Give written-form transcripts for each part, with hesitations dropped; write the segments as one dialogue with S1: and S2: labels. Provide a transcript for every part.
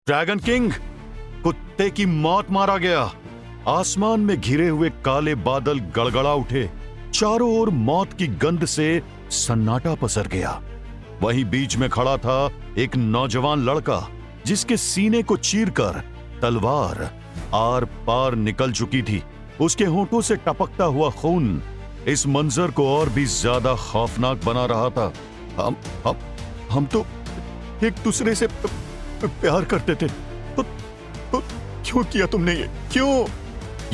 S1: Dragon king, कुत्ते की मौत मारा गया। आसमान में घिरे हुए काले बादल गड़गड़ा उठे। चारों ओर मौत की गंध से सन्नाटा पसर गया। वहीं बीच में खड़ा था एक नौजवान लड़का, जिसके सीने को चीरकर तलवार आर पार निकल चुकी थी। उसके होंठों से टपकता हुआ खून इस मंजर को और भी ज्यादा खौफनाक बना रहा था। हम तो एक दूसरे से प्यार करते थे, तो क्यों किया तुमने ये? क्यों?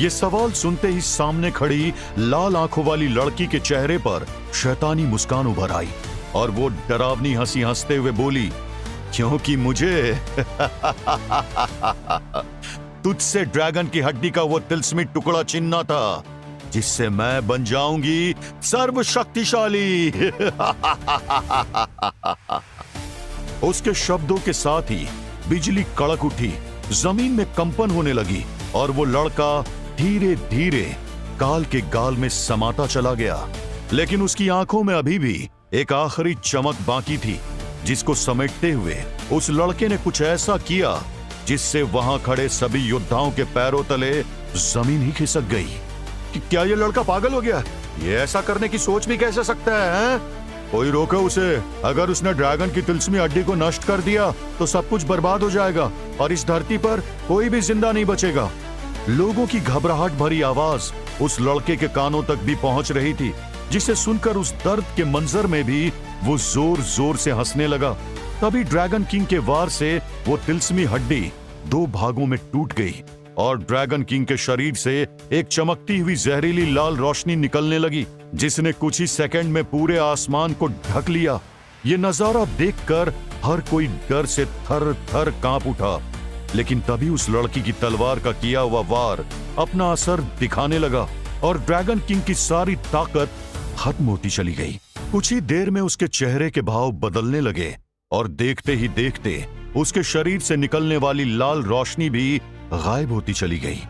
S1: ये सवाल सुनते ही सामने खड़ी लाल आंखों वाली लड़की के चेहरे पर शैतानी मुस्कान उभर आई और वो डरावनी हंसी हंसते हुए बोली, क्योंकि मुझे तुझसे ड्रैगन की हड्डी का वो तिलस्मी टुकड़ा छीनना था, जिससे मैं बन जाऊंगी सर्वशक्तिशाली। उसके शब्दों के साथ ही बिजली कड़क उठी, जमीन में कंपन होने लगी और वो लड़का धीरे धीरे काल के गाल में समाता चला गया। लेकिन उसकी आंखों में अभी भी एक आखिरी चमक बाकी थी, जिसको समेटते हुए उस लड़के ने कुछ ऐसा किया जिससे वहां खड़े सभी योद्धाओं के पैरों तले जमीन ही खिसक गई। क्या ये लड़का पागल हो गया? ये ऐसा करने की सोच भी कैसे सकता है? कोई रोके उसे। अगर उसने ड्रैगन की तिलस्मी हड्डी को नष्ट कर दिया तो सब कुछ बर्बाद हो जाएगा और इस धरती पर कोई भी जिंदा नहीं बचेगा। लोगों की घबराहट भरी आवाज उस लड़के के कानों तक भी पहुंच रही थी, जिसे सुनकर उस दर्द के मंजर में भी वो जोर जोर से हंसने लगा। तभी ड्रैगन किंग के वार से वो तिलस्मी हड्डी दो भागों में टूट गई और ड्रैगन किंग के शरीर से एक चमकती हुई जहरीली लाल रोशनी निकलने लगी, जिसने कुछ ही सेकंड में पूरे आसमान को ढक लिया। ये नजारा देखकर हर कोई डर से थर थर कांप उठा। लेकिन तभी उस लड़की की तलवार का किया हुआ वार अपना असर दिखाने लगा और ड्रैगन किंग की सारी ताकत खत्म होती चली गई। कुछ ही देर में उसके चेहरे के भाव बदलने लगे और देखते ही देखते उसके शरीर से निकलने वाली लाल रोशनी भी गायब होती चली गई।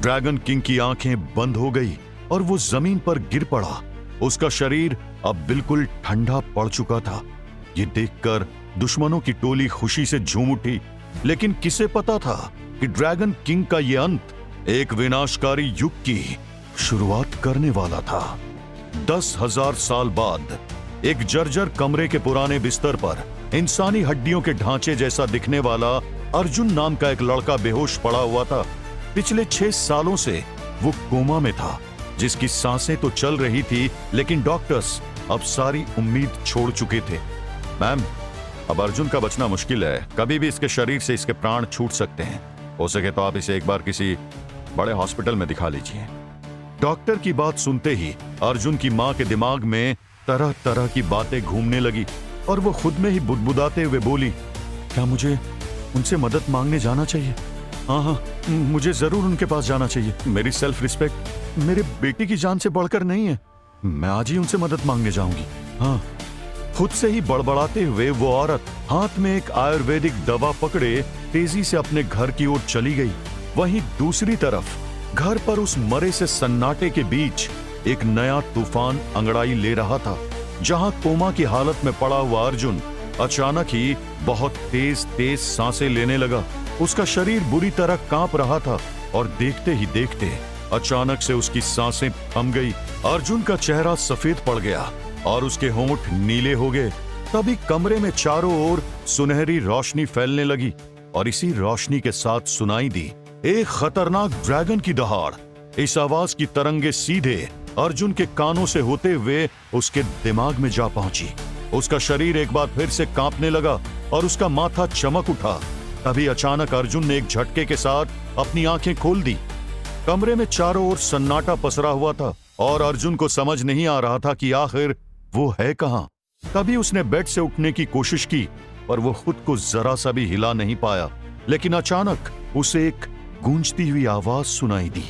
S1: ड्रैगन किंग की आंखें बंद हो गई और वो जमीन पर गिर पड़ा। उसका शरीर अब बिल्कुल ठंडा पड़ चुका था। ये देखकर दुश्मनों की टोली खुशी से झूम उठी, लेकिन किसे पता था कि ड्रैगन किंग का ये अंत एक विनाशकारी युग की शुरुआत करने वाला था। 10,000 साल बाद एक जर्जर कमरे के पुराने बिस्तर पर इंसानी हड्डियों के ढांचे जैसा दिखने वाला अर्जुन नाम का एक लड़का बेहोश पड़ा हुआ था। पिछले 6 सालों से वो कोमा में था, जिसकी सांसें तो चल रही थी, लेकिन डॉक्टर्स अब सारी उम्मीद छोड़ चुके थे। मैम, अब अर्जुन का बचना मुश्किल है। कभी भी इसके शरीर से इसके प्राण छूट सकते हैं। हो सके तो आप इसे एक बार किसी बड़े हॉस्पिटल में दिखा लीजिए। डॉक्टर की बात सुनते ही अर्जुन की मां के दिमाग में तरह तरह की बातें घूमने लगी और वो खुद में ही बुदबुदाते हुए बोली, क्या मुझे उनसे मदद मांगने जाना चाहिए? हाँ, मुझे जरूर उनके पास जाना चाहिए। मेरी सेल्फ रिस्पेक्ट मेरे बेटी की जान से बढ़कर नहीं है। मैं आज ही उनसे मदद मांगने जाऊंगी। हाँ। खुद से ही बड़बड़ाते हुए वो औरत हाथ में एक आयुर्वेदिक दवा पकड़े तेजी से अपने घर की ओर चली गई। वहीं दूसरी तरफ घर पर उस मरे से सन्नाटे के बीच एक नया तूफान अंगड़ाई ले रहा था, जहां कोमा की हालत में पड़ा हुआ अर्जुन अचानक ही बहुत तेज तेज सांसें लेने लगा। उसका शरीर बुरी तरह कांप रहा था और देखते ही देखते अचानक से उसकी सांसें थम गई। अर्जुन का चेहरा सफेद पड़ गया और उसके होंठ नीले हो गए। तभी कमरे में चारों ओर सुनहरी रोशनी फैलने लगी और इसी रोशनी के साथ सुनाई दी एक खतरनाक ड्रैगन की दहाड़। इस आवाज की तरंगे सीधे अर्जुन के कानों से होते हुए उसके दिमाग में जा पहुंची। उसका शरीर एक बार फिर से कांपने लगा और उसका माथा चमक उठा। तभी अचानक अर्जुन ने एक झटके के साथ अपनी आंखें खोल दी। कमरे में चारों ओर सन्नाटा पसरा हुआ था और अर्जुन को समझ नहीं आ रहा था कि आखिर वो है कहां। तभी उसने बेड से उठने की कोशिश की, पर वो खुद को जरा सा भी हिला नहीं पाया। लेकिन अचानक उसे एक गूंजती हुई आवाज सुनाई दी,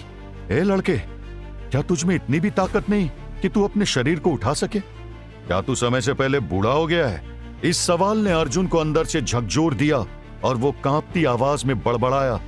S1: ए लड़के, क्या तुझ में इतनी भी ताकत नहीं कि तू अपने शरीर को उठा सके? क्या तू समय से पहले बूढ़ा हो गया है? इस सवाल ने अर्जुन को अंदर से झकझोर दिया और वो कांपती आवाज में बड़बड़ाया,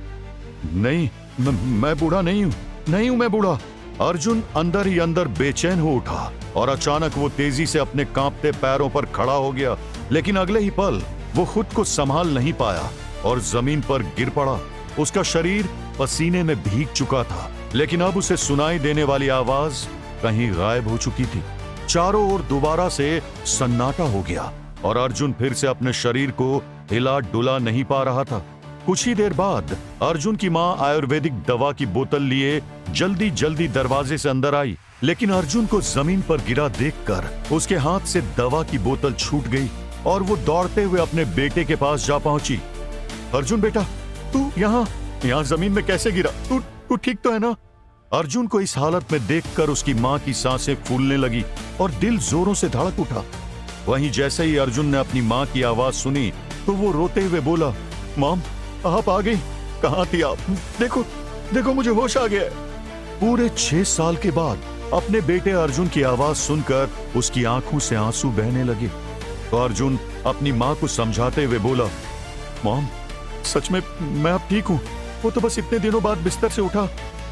S1: नहीं, मैं बूढ़ा नहीं हूं, मैं बूढ़ा। अर्जुन अंदर ही अंदर बेचैन हो उठा और अचानक वो तेजी से अपने कांपते पैरों पर खड़ा हो गया। लेकिन अगले ही पल वो खुद को संभाल नहीं पाया और जमीन पर गिर पड़ा। उसका शरीर पसीने में भीग चुका था, लेकिन अब उसे सुनाई देने वाली आवाज कहीं गायब हो चुकी थी। चारों ओर दोबारा से सन्नाटा हो गया और अर्जुन फिर से अपने शरीर को हिला डुला नहीं पा रहा था। कुछ ही देर बाद अर्जुन की माँ आयुर्वेदिक दवा की बोतल लिए जल्दी जल्दी दरवाजे से अंदर आई, लेकिन अर्जुन को जमीन पर गिरा देखकर उसके हाथ से दवा की बोतल छूट गई और वो दौड़ते हुए अपने बेटे के पास जा पहुंची। अर्जुन बेटा, तू यहाँ जमीन में कैसे गिरा? तू ठीक तो है ना? अर्जुन को इस हालत में देखकर उसकी माँ की सांसें फूलने लगी और दिल जोरों से धड़क उठा। वहीं जैसे ही अर्जुन ने अपनी माँ की आवाज सुनी तो वो रोते हुए बोला, मॉम, आप आ गई? कहाँ थी आप? देखो मुझे होश आ गया है। पूरे 6 साल के बाद अपने बेटे अर्जुन की आवाज सुनकर उसकी आंखों से आंसू बहने लगे। तो अर्जुन अपनी माँ को समझाते हुए बोला, मॉम, सच में मैं अब ठीक हूँ। वो तो बस इतने दिनों बाद बिस्तर से उठा,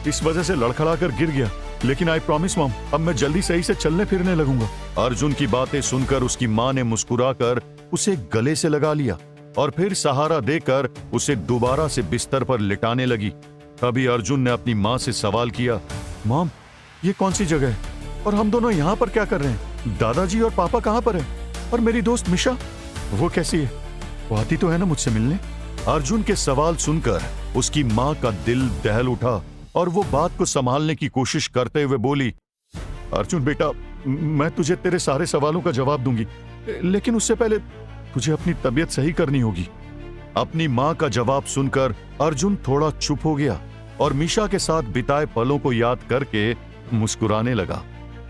S1: इस वजह से लड़खड़ा कर गिर गया, लेकिन आई प्रॉमिस मॉम, अब मैं जल्दी सही से चलने फिरने लगूंगा। अर्जुन की बातें सुनकर उसकी माँ ने मुस्कुराकर उसे गले से लगा लिया और फिर सहारा देकर उसे दोबारा से बिस्तर पर लिटाने लगी। तभी अर्जुन ने अपनी माँ से सवाल किया, मॉम, ये कौन सी जगह है और हम दोनों यहाँ पर क्या कर रहे हैं? दादाजी और पापा कहाँ पर हैं? और मेरी दोस्त मिशा, वो कैसी है? वो आती तो है ना मुझसे मिलने? अर्जुन के सवाल सुनकर उसकी माँ का दिल दहल उठा और वो बात को संभालने की कोशिश करते हुए बोली, अर्जुन बेटा, मैं तुझे तेरे सारे सवालों का जवाब दूंगी, लेकिन उससे पहले तुझे अपनी तबीयत सही करनी होगी। अपनी माँ का जवाब सुनकर अर्जुन थोड़ा चुप हो गया और मीशा के साथ बिताए पलों को याद करके मुस्कुराने लगा।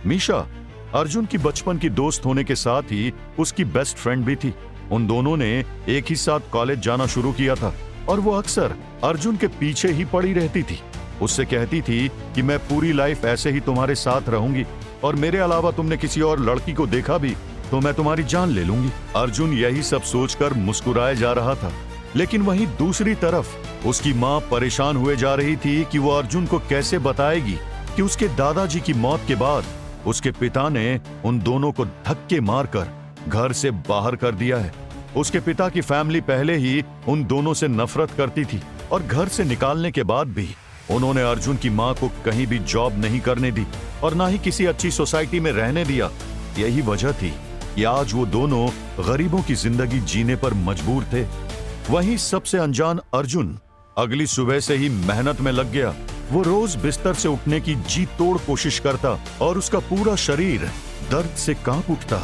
S1: मीशा अर्जुन की बचपन की दोस्त होने के साथ ही उसकी बेस्ट फ्रेंड भी थी। उन दोनों ने एक ही साथ कॉलेज जाना शुरू किया था और वो अक्सर अर्जुन के पीछे ही पड़ी रहती थी। उससे कहती थी कि मैं पूरी लाइफ ऐसे ही तुम्हारे साथ रहूंगी और मेरे अलावा तुमने किसी और लड़की को देखा भी तो मैं तुम्हारी जान ले लूंगी। अर्जुन यही सब सोचकर मुस्कुराए जा रहा था, लेकिन वहीं दूसरी तरफ उसकी माँ परेशान हुए जा रही थी कि वो अर्जुन को कैसे बताएगी कि उसके दादाजी की मौत के बाद उसके पिता ने उन दोनों को धक्के मारकर घर से बाहर कर दिया है। उसके पिता की फैमिली पहले ही उन दोनों से नफरत करती थी और घर से निकालने के बाद भी उन्होंने अर्जुन की माँ को कहीं भी जॉब नहीं करने दी और ना ही किसी अच्छी सोसाइटी में रहने दिया। यही वजह थी कि आज वो दोनों गरीबों की जिंदगी जीने पर मजबूर थे। वहीं सबसे अनजान अर्जुन अगली सुबह से ही मेहनत में लग गया। वो रोज बिस्तर से उठने की जी तोड़ कोशिश करता और उसका पूरा शरीर दर्द से कांप उठता।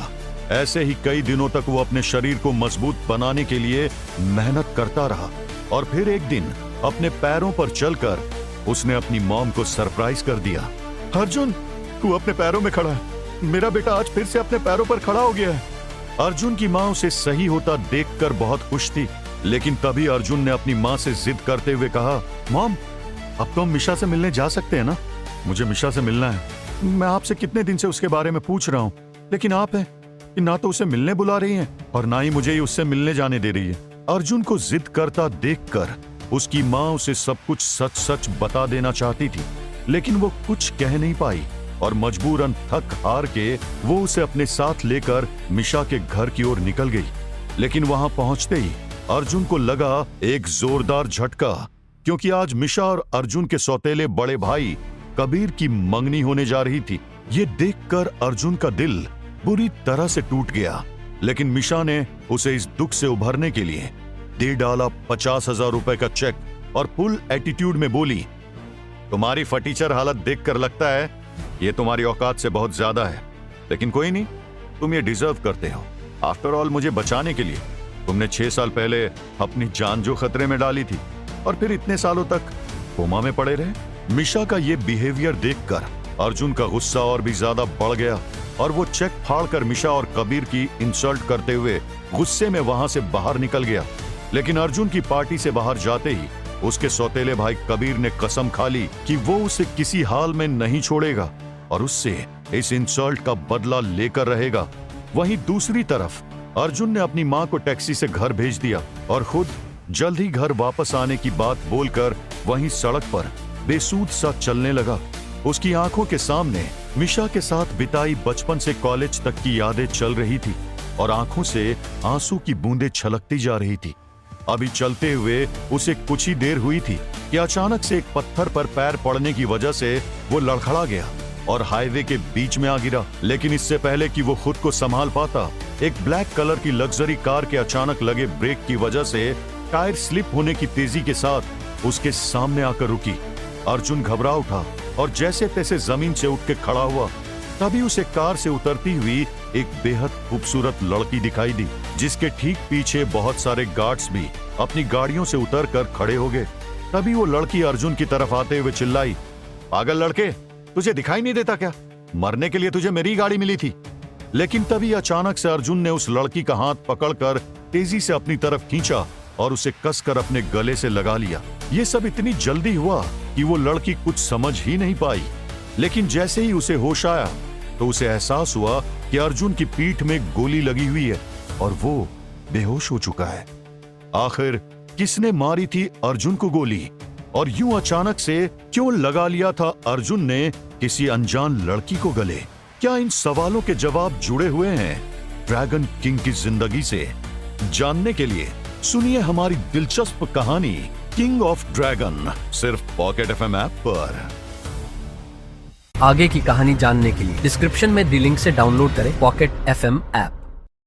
S1: ऐसे ही कई दिनों तक वो अपने शरीर को मजबूत बनाने के लिए मेहनत करता रहा और फिर एक दिन अपने पैरों पर चलकर उसने अपनी मॉम को सरप्राइज कर दिया। अर्जुन, तू अपने पैरों में खड़ा है। मेरा बेटा आज फिर से अपने पैरों पर खड़ा हो गया है। अर्जुन की माँ उसे सही होता देखकर बहुत खुश थी, लेकिन तभी अर्जुन ने अपनी माँ से जिद करते हुए कहा, मॉम, अब तो हम मिशा से मिलने जा सकते हैं ना? मुझे मिशा से मिलना है। मैं आपसे कितने दिन से उसके बारे में पूछ रहा हूँ, लेकिन आप हैं कि ना तो उसे मिलने बुला रही हैं और ना ही मुझे उससे मिलने जाने दे रही है। अर्जुन को जिद करता देखकर उसकी माँ उसे सब कुछ सच सच बता देना चाहती थी, लेकिन वो कुछ कह नहीं पाई और मजबूरन थक हार के वो उसे अपने साथ लेकर मिशा के घर की ओर निकल गई। लेकिन वहां पहुंचते ही अर्जुन को लगा एक जोरदार झटका, क्योंकि आज मिशा और अर्जुन के सौतेले बड़े भाई कबीर की मंगनी होने जा रही थी। ये देखकर अर्जुन का दिल बुरी तरह से टूट गया, लेकिन मिशा ने उसे इस दुख से उभरने के लिए दे डाला 50,000 रुपए का चेक और फुल एटीट्यूड में बोली, तुम्हारी फटीचर हालत देखकर लगता है ये तुम्हारी औकात से बहुत ज्यादा है, लेकिन कोई नहीं, तुम ये डिजर्व करते हो। आफ्टर ऑल मुझे बचाने के लिए तुमने 6 साल पहले अपनी जान जो खतरे में डाली थी और फिर इतने सालों तक कोमा में पड़े रहे। मिशा का ये बिहेवियर देखकर अर्जुन का गुस्सा और भी ज्यादा बढ़ गया और वो चेक फाड़कर मिशा और कबीर की इंसल्ट करते हुए गुस्से में वहां से बाहर निकल गया। लेकिन अर्जुन की पार्टी से बाहर जाते ही उसके सौतेले भाई कबीर ने कसम खा ली कि वो उसे किसी हाल में नहीं छोड़ेगा और उससे इस इंसल्ट का बदला लेकर रहेगा। वहीं दूसरी तरफ अर्जुन ने अपनी मां को टैक्सी से घर भेज दिया और खुद जल्द ही घर वापस आने की बात बोलकर वहीं सड़क पर बेसूद सा चलने लगा। उसकी आंखों के सामने मिशा के साथ बिताई बचपन से कॉलेज तक की यादें चल रही थी और आंखों से आंसू की बूंदें छलकती जा रही थी। अभी चलते हुए उसे कुछ ही देर हुई थी कि अचानक से एक पत्थर पर पैर पड़ने की वजह से वो लड़खड़ा गया और हाईवे के बीच में आ गिरा। लेकिन इससे पहले कि वो खुद को संभाल पाता, एक ब्लैक कलर की लग्जरी कार के अचानक लगे ब्रेक की वजह से टायर स्लिप होने की तेजी के साथ उसके सामने आकर रुकी। अर्जुन घबरा उठा और जैसे तैसे जमीन से उठ के खड़ा हुआ। तभी उसे कार से उतरती हुई एक बेहद खूबसूरत लड़की दिखाई दी, जिसके ठीक पीछे बहुत सारे गार्ड्स भी अपनी गाड़ियों से उतरकर खड़े हो गए। तभी वो लड़की अर्जुन की तरफ आते हुए चिल्लाई, पागल लड़के, तुझे दिखाई नहीं देता क्या? मरने के लिए तुझे मेरी गाड़ी मिली थी। लेकिन तभी अचानक से अर्जुन ने उस लड़की का हाथ पकड़कर तेजी से अपनी तरफ खींचा और उसे कसकर अपने गले से लगा लिया। ये सब इतनी जल्दी हुआ कि वो लड़की कुछ समझ ही नहीं पाई। लेकिन जैसे ही उसे होश आया तो उसे एहसास हुआ कि अर्जुन की पीठ में गोली लगी हुई है और वो बेहोश हो चुका है। आखिर किसने मारी थी अर्जुन को गोली, और यूं अचानक से क्यों लगा लिया था अर्जुन ने किसी अनजान लड़की को गले? क्या इन सवालों के जवाब जुड़े हुए हैं ड्रैगन किंग की जिंदगी से? जानने के लिए सुनिए हमारी दिलचस्प कहानी किंग ऑफ ड्रैगन, सिर्फ पॉकेट एफएम ऐप पर।
S2: आगे की कहानी जानने के लिए डिस्क्रिप्शन में दी लिंक से डाउनलोड करें पॉकेट एफएम ऐप।